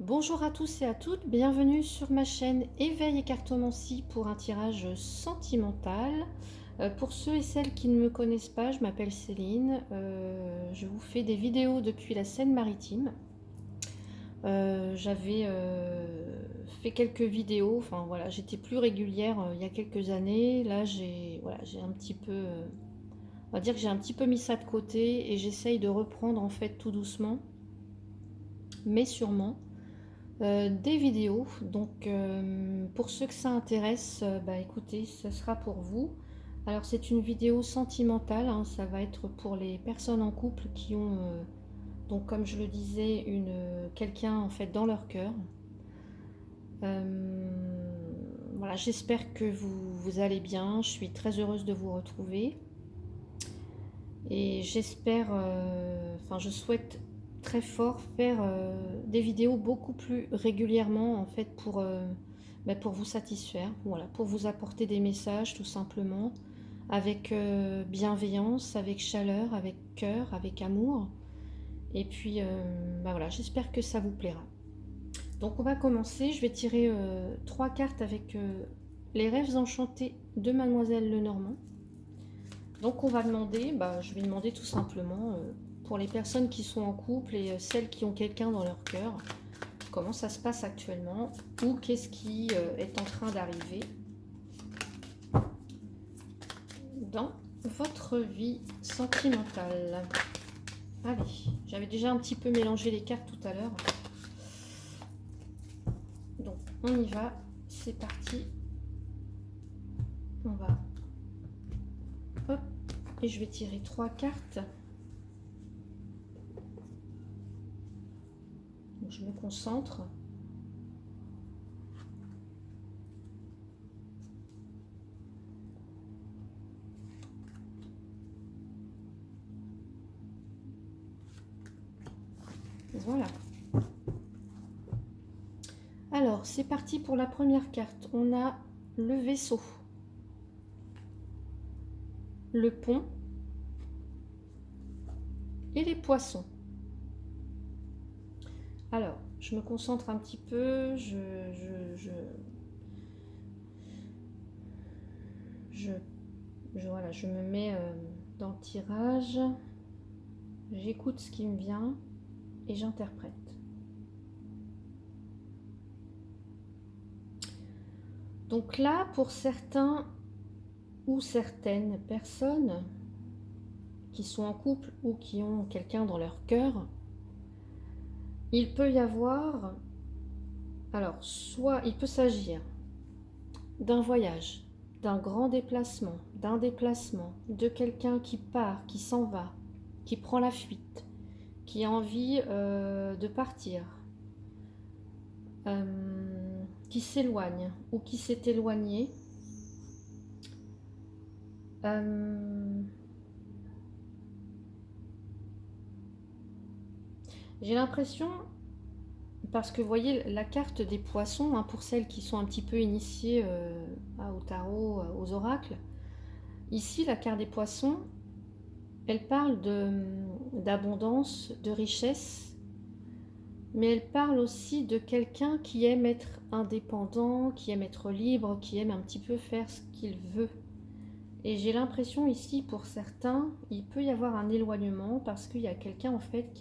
Bonjour à tous et à toutes, bienvenue sur ma chaîne Éveil et Cartomancie pour un tirage sentimental. Pour ceux et celles qui ne me connaissent pas, je m'appelle Céline, je vous fais des vidéos depuis la Seine-Maritime. J'avais fait quelques vidéos, enfin voilà, j'étais plus régulière il y a quelques années. Là j'ai un petit peu, on va dire que j'ai un petit peu mis ça de côté et j'essaye de reprendre en fait tout doucement, mais sûrement. Des vidéos. Donc, pour ceux que ça intéresse, bah écoutez, ça sera pour vous. Alors, c'est une vidéo sentimentale, hein, ça va être pour les personnes en couple qui ont, donc comme je le disais, quelqu'un en fait dans leur cœur. Voilà, j'espère que vous allez bien. Je suis très heureuse de vous retrouver. Et j'espère, enfin, je souhaite très fort faire des vidéos beaucoup plus régulièrement en fait pour vous satisfaire, voilà, pour vous apporter des messages tout simplement, avec bienveillance, avec chaleur, avec cœur, avec amour. Et puis bah voilà, j'espère que ça vous plaira. Donc on va commencer, je vais tirer trois cartes avec les rêves enchantés de Mademoiselle Lenormand. Donc on va demander, je vais demander tout simplement pour les personnes qui sont en couple et celles qui ont quelqu'un dans leur cœur, comment ça se passe actuellement ou qu'est-ce qui est en train d'arriver dans votre vie sentimentale. Allez, j'avais déjà un petit peu mélangé les cartes tout à l'heure. Donc on y va, c'est parti. On va... Hop, et je vais tirer trois cartes. Donc, je me concentre. Voilà. Alors, c'est parti pour la première carte. On a le vaisseau, le pont et les poissons. Alors, je me concentre un petit peu, voilà, je me mets dans le tirage, j'écoute ce qui me vient et j'interprète. Donc là, pour certains ou certaines personnes qui sont en couple ou qui ont quelqu'un dans leur cœur, il peut y avoir, alors soit il peut s'agir d'un voyage, d'un grand déplacement, de quelqu'un qui part, qui s'en va, qui prend la fuite, qui a envie de partir, qui s'éloigne ou qui s'est éloigné. J'ai l'impression, parce que vous voyez la carte des poissons, hein, pour celles qui sont un petit peu initiées au tarot, aux oracles, ici la carte des poissons, elle parle d'abondance, de richesse, mais elle parle aussi de quelqu'un qui aime être indépendant, qui aime être libre, qui aime un petit peu faire ce qu'il veut. Et j'ai l'impression ici, pour certains, il peut y avoir un éloignement parce qu'il y a quelqu'un en fait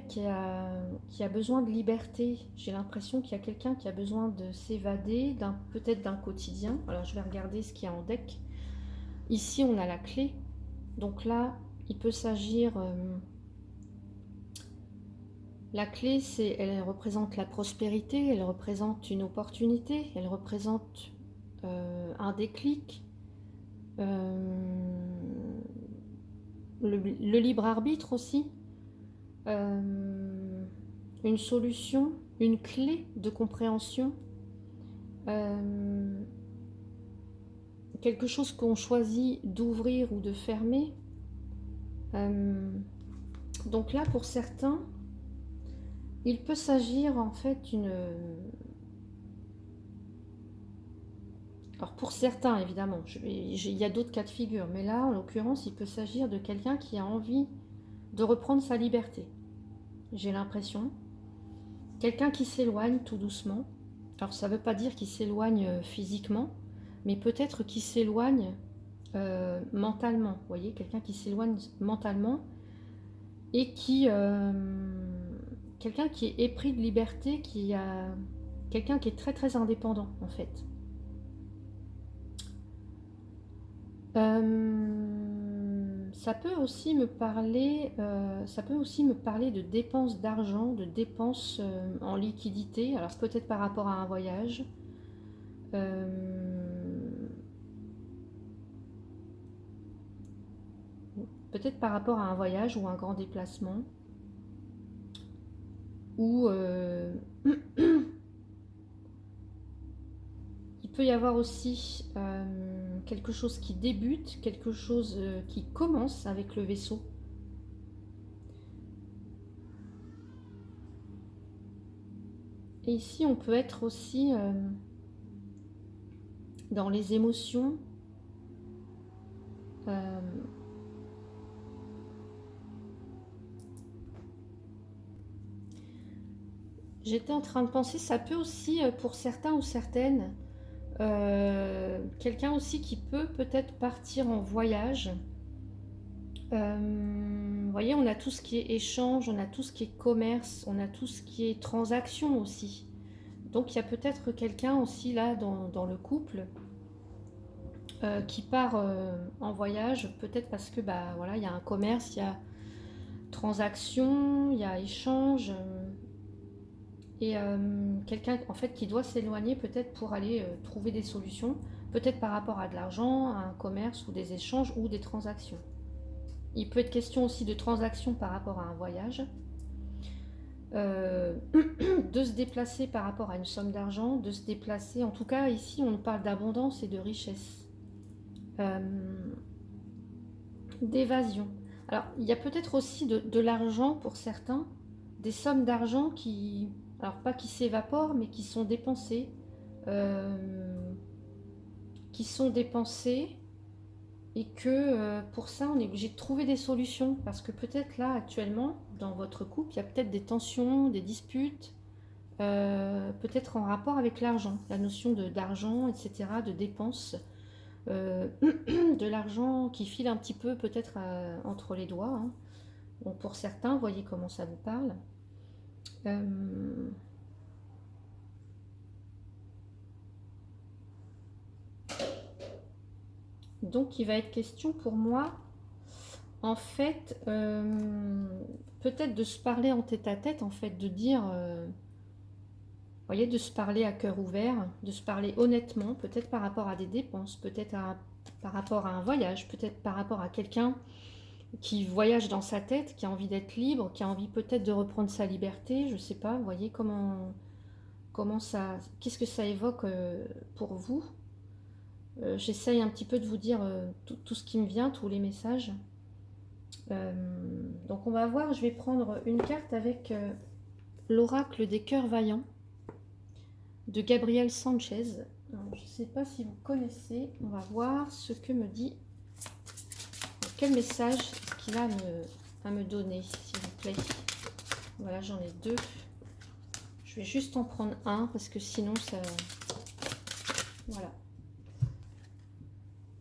qui a besoin de liberté. J'ai l'impression qu'il y a quelqu'un qui a besoin de s'évader, peut-être d'un quotidien. Alors je vais regarder ce qu'il y a en deck. Ici on a la clé. Donc là, il peut s'agir... la clé, elle représente la prospérité, elle représente une opportunité, elle représente un déclic, le libre arbitre aussi, une solution, une clé de compréhension, quelque chose qu'on choisit d'ouvrir ou de fermer. Donc là, pour certains, il peut s'agir en fait Alors pour certains, évidemment, il y a d'autres cas de figure, mais là, en l'occurrence, il peut s'agir de quelqu'un qui a envie de reprendre sa liberté. j'ai l'impression. Quelqu'un qui s'éloigne tout doucement. Alors ça ne veut pas dire qu'il s'éloigne physiquement, mais peut-être qu'il s'éloigne mentalement. Vous voyez, quelqu'un qui s'éloigne mentalement et quelqu'un qui est épris de liberté, quelqu'un qui est très très indépendant en fait. Ça peut aussi me parler, de dépenses d'argent, de dépenses en liquidité. Alors peut-être par rapport à un voyage, peut-être par rapport à un voyage ou un grand déplacement, ou il peut y avoir aussi quelque chose qui débute, quelque chose qui commence avec le vaisseau. Et ici, on peut être aussi dans les émotions. J'étais en train de penser, ça peut aussi, pour certains ou certaines, quelqu'un aussi qui peut peut-être partir en voyage. Vous voyez, on a tout ce qui est échange, on a tout ce qui est commerce, on a tout ce qui est transaction aussi. Donc il y a peut-être quelqu'un aussi là dans le couple qui part en voyage, peut-être parce que bah voilà, il y a un commerce, il y a transaction, il y a échange, et quelqu'un en fait qui doit s'éloigner peut-être pour aller trouver des solutions, peut-être par rapport à de l'argent, à un commerce ou des échanges ou des transactions. Il peut être question aussi de transactions par rapport à un voyage, de se déplacer par rapport à une somme d'argent, de se déplacer, en tout cas ici on parle d'abondance et de richesse, d'évasion. Alors il y a peut-être aussi de l'argent pour certains, des sommes d'argent qui, alors pas qui s'évaporent, mais euh, qui sont dépensées et que pour ça on est obligé de trouver des solutions parce que peut-être là actuellement dans votre couple il y a peut-être des tensions, des disputes, peut-être en rapport avec l'argent, la notion d'argent, etc., de dépenses, de l'argent qui file un petit peu peut-être entre les doigts, hein. Bon, pour certains, voyez comment ça vous parle. Euh, donc il va être question pour moi en fait peut-être de se parler en tête à tête, en fait de dire vous voyez, de se parler à cœur ouvert, de se parler honnêtement, peut-être par rapport à des dépenses, peut-être par rapport à un voyage, peut-être par rapport à quelqu'un qui voyage dans sa tête, qui a envie d'être libre, qui a envie peut-être de reprendre sa liberté, je sais pas, vous voyez comment ça, qu'est-ce que ça évoque pour vous. J'essaye un petit peu de vous dire tout ce qui me vient, tous les messages. Euh, donc on va voir, je vais prendre une carte avec l'oracle des cœurs vaillants de Gabriel Sanchez. Alors, je ne sais pas si vous connaissez, on va voir ce que me dit, quel message qu'il a à me donner, s'il vous plaît. Voilà, j'en ai deux. Je vais juste en prendre un parce que sinon ça... Voilà.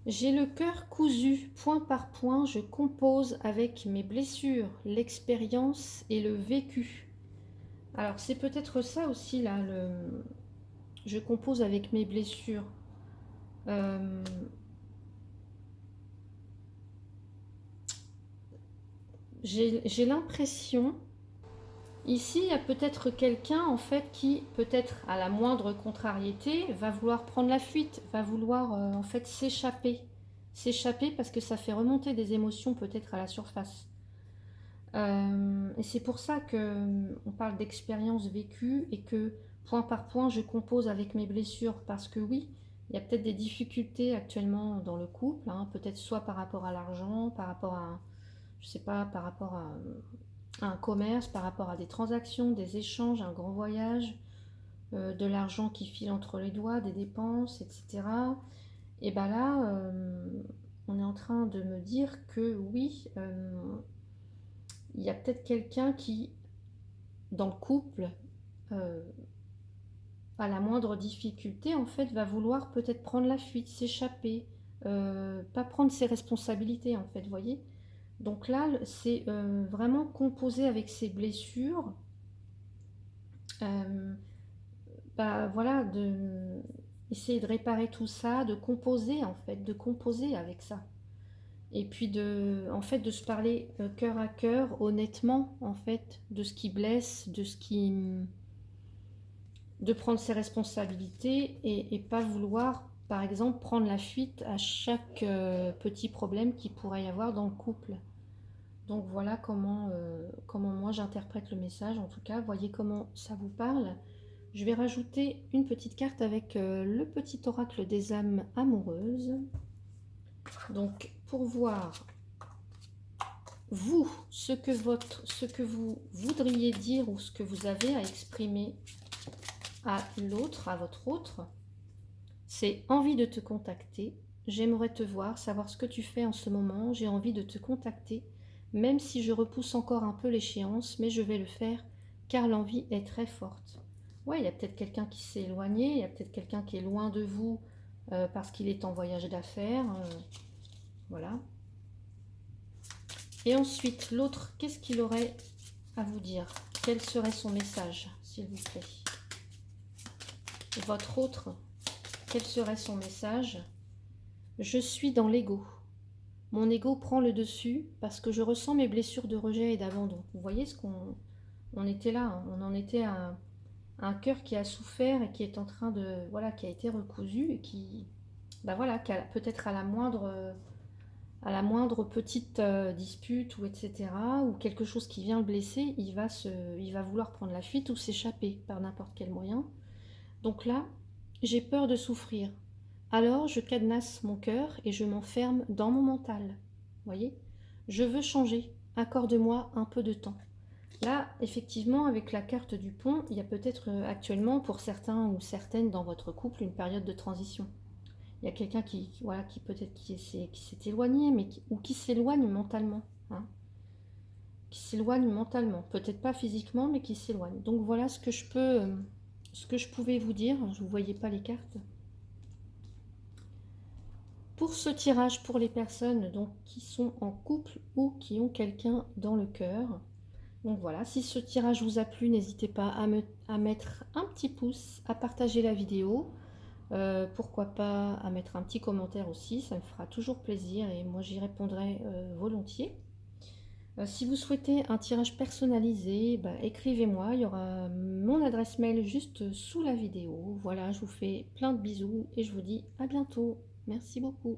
J'ai le cœur cousu, point par point, je compose avec mes blessures, l'expérience et le vécu. Alors c'est peut-être ça aussi là, je compose avec mes blessures. J'ai l'impression, ici il y a peut-être quelqu'un en fait qui peut-être à la moindre contrariété va vouloir prendre la fuite, va vouloir en fait s'échapper parce que ça fait remonter des émotions peut-être à la surface. Et c'est pour ça qu'on parle d'expérience vécue et que point par point je compose avec mes blessures parce que oui, il y a peut-être des difficultés actuellement dans le couple, hein, peut-être soit par rapport à l'argent, par rapport à, je sais pas, par rapport à un commerce, par rapport à des transactions, des échanges, un grand voyage, de l'argent qui file entre les doigts, des dépenses, etc. Et bien là, on est en train de me dire que oui, il y a peut-être quelqu'un qui dans le couple, euh, à la moindre difficulté, en fait, va vouloir peut-être prendre la fuite, s'échapper, pas prendre ses responsabilités, en fait, vous voyez. Donc là, c'est vraiment composer avec ses blessures, euh, bah voilà, essayer de réparer tout ça, de composer, en fait, de composer avec ça. Et puis en fait, de se parler cœur à cœur, honnêtement, en fait, de ce qui blesse, de prendre ses responsabilités et pas vouloir, par exemple, prendre la fuite à chaque petit problème qu'il pourrait y avoir dans le couple. Donc voilà comment moi j'interprète le message. En tout cas, voyez comment ça vous parle. Je vais rajouter une petite carte avec le petit oracle des âmes amoureuses. Donc pour voir vous, ce que vous voudriez dire ou ce que vous avez à exprimer à l'autre, à votre autre, c'est envie de te contacter. J'aimerais te voir, savoir ce que tu fais en ce moment. J'ai envie de te contacter, même si je repousse encore un peu l'échéance, mais je vais le faire car l'envie est très forte. Ouais, il y a peut-être quelqu'un qui s'est éloigné, il y a peut-être quelqu'un qui est loin de vous parce qu'il est en voyage d'affaires. Voilà. Et ensuite, l'autre, qu'est-ce qu'il aurait à vous dire? Quel serait son message, s'il vous plaît? Votre autre, quel serait son message? Je suis dans l'ego. Mon ego prend le dessus parce que je ressens mes blessures de rejet et d'abandon. Vous voyez ce qu'on on était là, hein. On en était à un cœur qui a souffert et qui est en train de, voilà, qui a été recousu et qui, bah voilà, peut-être à la moindre petite dispute ou etc. ou quelque chose qui vient le blesser, il va vouloir prendre la fuite ou s'échapper par n'importe quel moyen. Donc là, j'ai peur de souffrir. Alors je cadenasse mon cœur et je m'enferme dans mon mental. Vous voyez? Je veux changer. Accorde-moi un peu de temps. Là, effectivement, avec la carte du pont, il y a peut-être actuellement pour certains ou certaines dans votre couple une période de transition. Il y a quelqu'un voilà, qui peut-être qui s'est éloigné, ou qui s'éloigne mentalement, hein, qui s'éloigne mentalement, peut-être pas physiquement, mais qui s'éloigne. Donc voilà ce que je pouvais vous dire. Je ne voyais pas les cartes. Pour ce tirage, pour les personnes donc, qui sont en couple ou qui ont quelqu'un dans le cœur. Donc voilà, si ce tirage vous a plu, n'hésitez pas à mettre un petit pouce, à partager la vidéo. Pourquoi pas à mettre un petit commentaire aussi, ça me fera toujours plaisir et moi j'y répondrai volontiers. Si vous souhaitez un tirage personnalisé, bah, écrivez-moi, il y aura mon adresse mail juste sous la vidéo. Voilà, je vous fais plein de bisous et je vous dis à bientôt. Merci beaucoup.